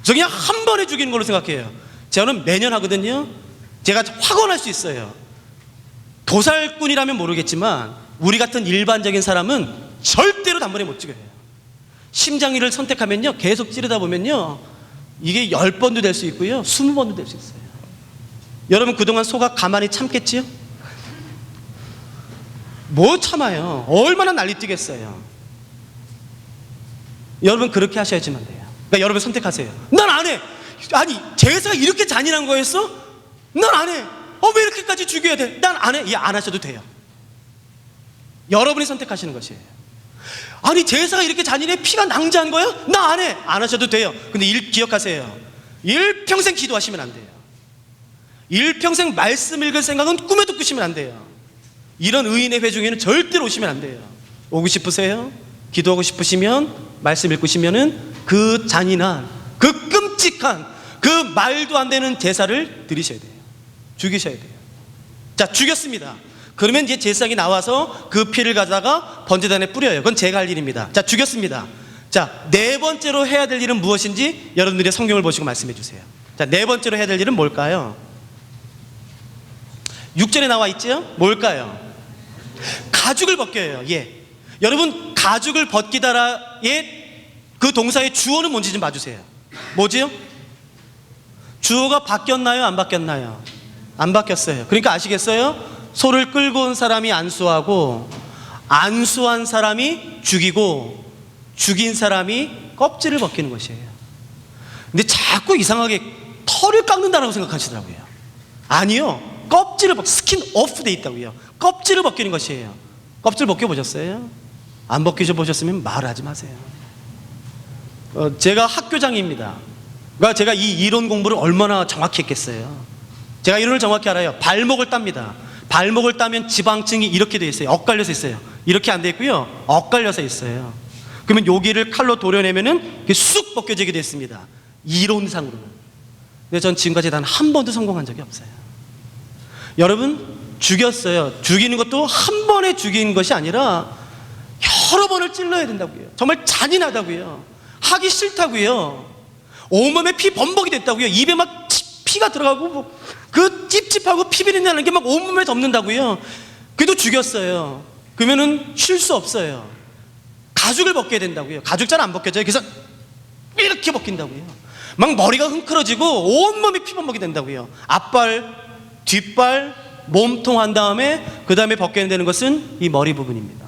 그래서 그냥 한 번에 죽이는 걸로 생각해요. 저는 매년 하거든요. 제가 확언할 수 있어요. 도살꾼이라면 모르겠지만 우리 같은 일반적인 사람은 절대로 단번에 못 죽여요. 심장이를 선택하면요 계속 찌르다 보면요 이게 10번도 될 수 있고요 20번도 될 수 있어요. 여러분 그동안 소가 가만히 참겠지요? 뭐 참아요. 얼마나 난리 뛰겠어요. 여러분 그렇게 하셔야지만 돼요. 그러니까 여러분 선택하세요. 난 안 해. 아니 제사가 이렇게 잔인한 거였어? 난 안 해. 왜 이렇게까지 죽여야 돼? 난 안 해. 안 하셔도 돼요. 여러분이 선택하시는 것이에요. 아니 제사가 이렇게 잔인해? 피가 낭자한 거야? 나 안 해. 안 하셔도 돼요. 근데 기억하세요. 일평생 기도하시면 안 돼요. 일평생 말씀 읽을 생각은 꿈에도 꾸시면 안 돼요. 이런 의인의 회중에는 절대로 오시면 안 돼요. 오고 싶으세요? 기도하고 싶으시면 말씀 읽으시면은 그 잔인한 그 끔찍한 그 말도 안 되는 제사를 드리셔야 돼요. 죽이셔야 돼요. 자, 죽였습니다. 그러면 이제 제사장이 나와서 그 피를 가져다가 번제단에 뿌려요. 그건 제가 할 일입니다. 자, 죽였습니다. 자, 네 번째로 해야 될 일은 무엇인지 여러분들이 성경을 보시고 말씀해 주세요. 자, 네 번째로 해야 될 일은 뭘까요? 6절에 나와 있죠? 뭘까요? 가죽을 벗겨요. 예. 여러분 가죽을 벗기다라의 그 동사의 주어는 뭔지 좀 봐주세요. 뭐지요? 주어가 바뀌었나요? 안 바뀌었나요? 안 바뀌었어요. 그러니까 아시겠어요? 소를 끌고 온 사람이 안수하고 안수한 사람이 죽이고 죽인 사람이 껍질을 벗기는 것이에요. 근데 자꾸 이상하게 털을 깎는다라고 생각하시더라고요. 아니요, 껍질을 스킨 오프 돼 있다고요. 껍질을 벗기는 것이에요. 껍질 벗겨보셨어요? 안 벗겨보셨으면 말하지 마세요. 제가 학교장입니다. 그러니까 제가 이 이론 공부를 얼마나 정확히 했겠어요. 제가 이론을 정확히 알아요. 발목을 땁니다. 발목을 따면 지방층이 이렇게 돼 있어요. 엇갈려서 있어요. 이렇게 안 돼 있고요, 엇갈려서 있어요. 그러면 여기를 칼로 도려내면은 쑥 벗겨지게 됐습니다. 이론상으로는. 근데 전 지금까지 단 한 번도 성공한 적이 없어요. 여러분, 죽였어요. 죽이는 것도 한 번에 죽이는 것이 아니라 여러 번을 찔러야 된다고요. 정말 잔인하다고요. 하기 싫다고요. 온몸에 피 범벅이 됐다고요. 입에 막 피가 들어가고 뭐 그 찝찝하고 피 비린내나는 게 막 온몸에 덮는다고요. 그래도 죽였어요. 그러면은 쉴 수 없어요. 가죽을 벗겨야 된다고요. 가죽 잘 안 벗겨져요. 그래서 이렇게 벗긴다고요. 막 머리가 흥크러지고 온몸이 피범벅이 된다고요. 앞발, 뒷발, 몸통 한 다음에 그 다음에 벗겨야 되는 것은 이 머리 부분입니다.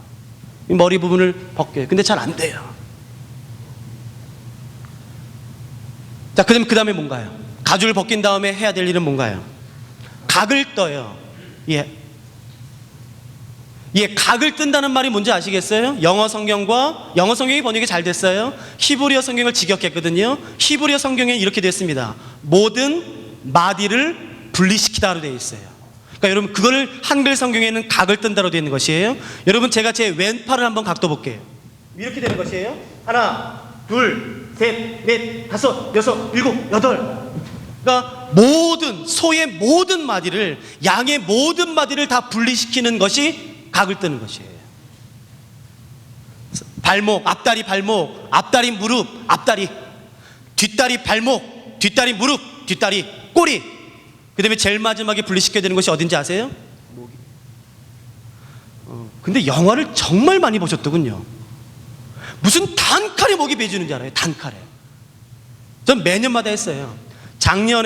이 머리 부분을 벗겨요. 근데 잘 안 돼요. 자, 그 다음에 뭔가요? 가죽을 벗긴 다음에 해야 될 일은 뭔가요? 각을 떠요. 예, 각을 뜬다는 말이 뭔지 아시겠어요? 영어 성경이 번역이 잘 됐어요. 히브리어 성경을 직역했거든요. 히브리어 성경에 이렇게 됐습니다. 모든 마디를 분리시키다로 되어 있어요. 그러니까 여러분, 그거를 한글 성경에는 각을 뜬다로 되어 있는 것이에요. 여러분, 제가 제 왼팔을 한번 각도 볼게요. 이렇게 되는 것이에요. 하나, 둘, 셋, 넷, 다섯, 여섯, 일곱, 여덟. 그러니까 소의 모든 마디를, 양의 모든 마디를 다 분리시키는 것이 각을 뜨는 것이에요. 발목, 앞다리, 무릎, 앞다리, 뒷다리, 발목, 뒷다리, 무릎, 뒷다리, 꼬리. 그 다음에 제일 마지막에 분리시켜야 되는 것이 어딘지 아세요? 목이. 근데 영화를 정말 많이 보셨더군요. 무슨 단칼에 목이 베지는지 알아요? 단칼에. 전 매년마다 했어요. 작년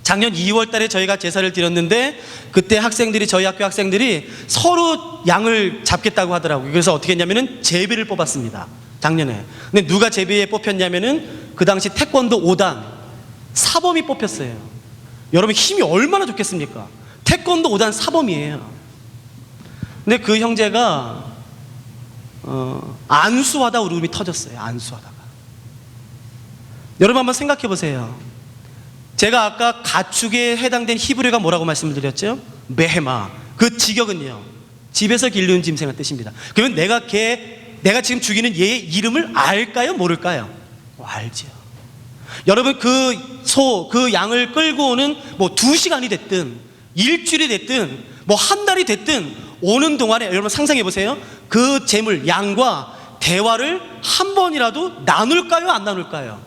2월 달에 저희가 제사를 드렸는데, 그때 저희 학교 학생들이 서로 양을 잡겠다고 하더라고요. 그래서 어떻게 했냐면은 제비를 뽑았습니다. 작년에. 근데 누가 제비에 뽑혔냐면은 그 당시 태권도 5단 사범이 뽑혔어요. 여러분, 힘이 얼마나 좋겠습니까? 태권도 5단 사범이에요. 근데 그 형제가 안수하다 울음이 터졌어요. 안수하다가. 여러분, 한번 생각해 보세요. 제가 아까 가축에 해당된 히브리어가 뭐라고 말씀을 드렸죠? 메헤마. 그 직역은요, 집에서 기르는 짐승의 뜻입니다. 그러면 내가 지금 죽이는 얘의 이름을 알까요? 모를까요? 알죠. 여러분, 그 양을 끌고 오는 뭐 2시간이 됐든 일주일이 됐든 뭐 한 달이 됐든 오는 동안에 여러분 상상해 보세요. 그 재물, 양과 대화를 한 번이라도 나눌까요? 안 나눌까요?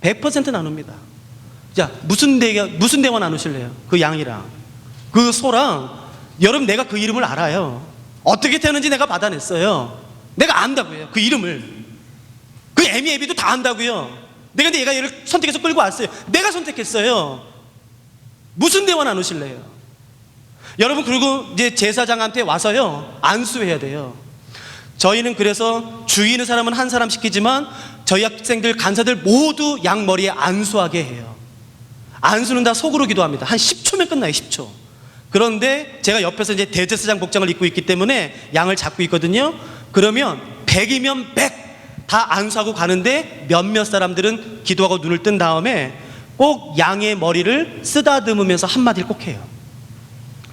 100% 나눕니다. 자, 무슨 대화 나누실래요? 그 양이랑 그 소랑. 여러분, 내가 그 이름을 알아요. 어떻게 태어났는지 내가 받아냈어요. 내가 안다고요. 그 이름을. 그 애미애비도 다 안다고요. 내가 얘를 선택해서 끌고 왔어요. 내가 선택했어요. 무슨 대화 나누실래요? 여러분, 그리고 이제 제사장한테 와서요, 안수해야 돼요. 저희는 그래서 주위 있는 사람은 한 사람 시키지만 저희 학생들, 간사들 모두 양 머리에 안수하게 해요. 안수는 다 속으로 기도합니다. 한 10초면 끝나요. 10초. 그런데 제가 옆에서 이제 대제사장 복장을 입고 있기 때문에 양을 잡고 있거든요. 그러면 100이면 100 다 안수하고 가는데, 몇몇 사람들은 기도하고 눈을 뜬 다음에 꼭 양의 머리를 쓰다듬으면서 한마디를 꼭 해요.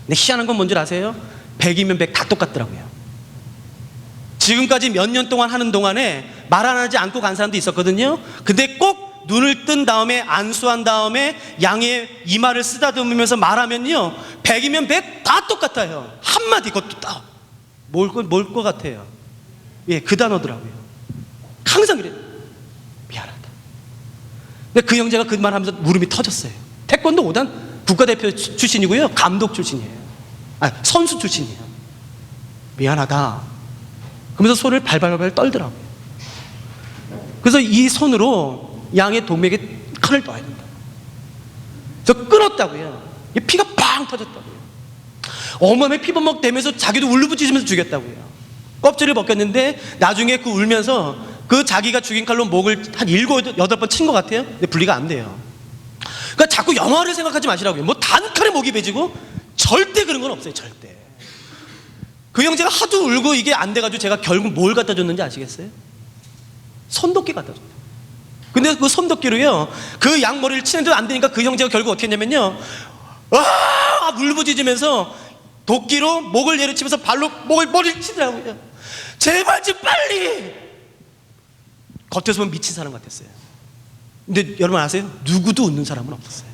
근데 희한한 건 뭔지 아세요? 100이면 100 다 똑같더라고요. 지금까지 몇 년 동안 하는 동안에 말 안 하지 않고 간 사람도 있었거든요. 근데 꼭 눈을 뜬 다음에 안수한 다음에 양의 이마를 쓰다듬으면서 말하면요, 100이면 100 다 똑같아요. 한마디. 그것도 딱 뭘 것 같아요? 예, 그 단어더라고요. 항상 그래요. 미안하다. 근데 그 형제가 그 말 하면서 울음이 터졌어요. 태권도 5단 국가대표 출신이고요, 감독 출신이에요. 선수 출신이에요. 미안하다 그러면서 손을 발발발 떨더라고요. 그래서 이 손으로 양의 동맥에 칼을 넣어야 된다. 저 끊었다고요. 피가 팡 터졌다고요. 온몸에 피범벅 되면서 자기도 울부짖으면서 죽였다고요. 껍질을 벗겼는데 나중에 그 울면서 그 자기가 죽인 칼로 목을 한 7, 8번 친 것 같아요. 근데 분리가 안 돼요. 그러니까 자꾸 영화를 생각하지 마시라고요. 뭐 단칼에 목이 베지고 절대 그런 건 없어요. 절대. 그 형제가 하도 울고 이게 안 돼가지고 제가 결국 뭘 갖다 줬는지 아시겠어요? 손도끼 갖다 줬어요. 근데 그 손도끼로요, 그 양 머리를 치는데도 안 되니까 그 형제가 결국 어떻게 했냐면요, 울부짖으면서 도끼로 목을 내려치면서 발로 머리를 치더라고요. 제발 좀 빨리. 겉에서 보면 미친 사람 같았어요. 근데 여러분 아세요? 누구도 웃는 사람은 없었어요.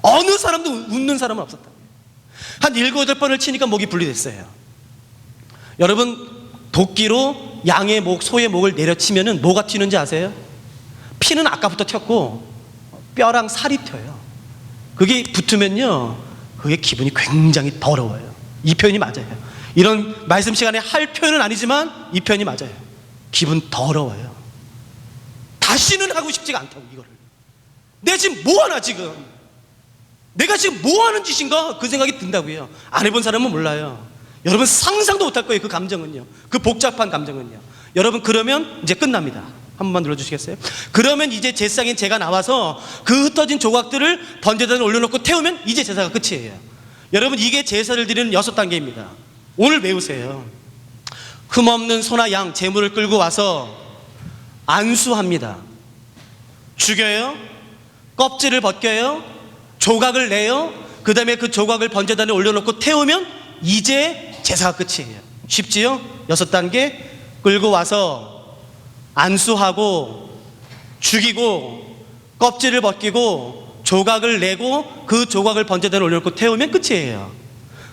어느 사람도 웃는 사람은 없었다. 한 7, 8번을 치니까 목이 분리됐어요. 여러분, 도끼로 양의 목, 소의 목을 내려치면은 뭐가 튀는지 아세요? 피는 아까부터 튀었고 뼈랑 살이 튀어요. 그게 붙으면요, 그게 기분이 굉장히 더러워요. 이 표현이 맞아요. 이런 말씀 시간에 할 표현은 아니지만 이 표현이 맞아요. 기분 더러워요. 다시는 하고 싶지가 않다고. 이거를 내가 지금 뭐하나, 지금 내가 지금 뭐하는 짓인가, 그 생각이 든다고요. 안 해본 사람은 몰라요. 여러분 상상도 못할 거예요. 그 감정은요, 그 복잡한 감정은요. 여러분, 그러면 이제 끝납니다. 한 번만 눌러주시겠어요? 그러면 이제 제사장인 제가 나와서 그 흩어진 조각들을 번제단에 올려놓고 태우면 이제 제사가 끝이에요. 여러분, 이게 제사를 드리는 6단계입니다 오늘 외우세요. 흠없는 소나 양, 제물을 끌고 와서 안수합니다. 죽여요, 껍질을 벗겨요, 조각을 내요, 그 다음에 그 조각을 번제단에 올려놓고 태우면 이제 제사가 끝이에요. 쉽지요? 6단계. 끌고 와서 안수하고 죽이고 껍질을 벗기고 조각을 내고 그 조각을 번제단에 올려놓고 태우면 끝이에요.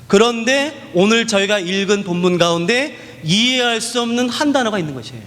그런데 오늘 저희가 읽은 본문 가운데 이해할 수 없는 한 단어가 있는 것이에요.